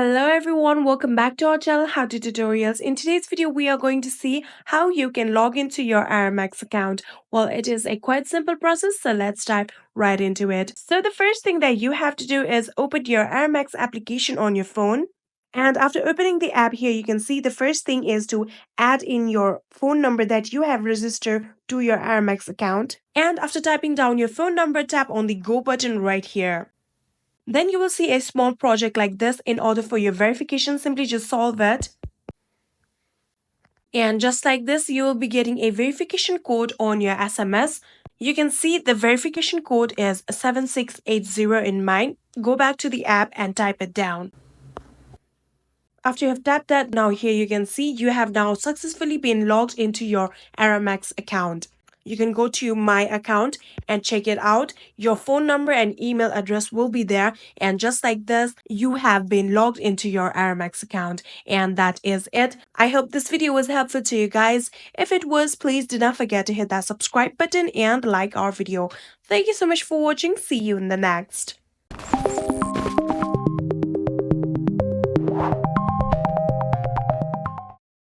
Hello everyone, welcome back to our channel How to Tutorials. In today's video, we are going to see how you can log into your Aramex account. Well, it is a quite simple process, so let's dive right into it. So the first thing that you have to do is open your Aramex application on your phone. And after opening the app here, you can see the first thing is to add in your phone number that you have registered to your Aramex account. And after typing down your phone number, tap on the Go button right here. Then you will see a small project like this. In order for your verification, simply just solve it. And just like this, you will be getting a verification code on your SMS. You can see the verification code is 7680 in mine. Go back to the app and type it down. After you have tapped that, now here you can see you have now successfully been logged into your Aramex account. You can go to my account and check it out. Your phone number and email address will be there. And just like this, you have been logged into your Aramex account. And that is it. I hope this video was helpful to you guys. If it was, please do not forget to hit that subscribe button and like our video. Thank you so much for watching. See you in the next.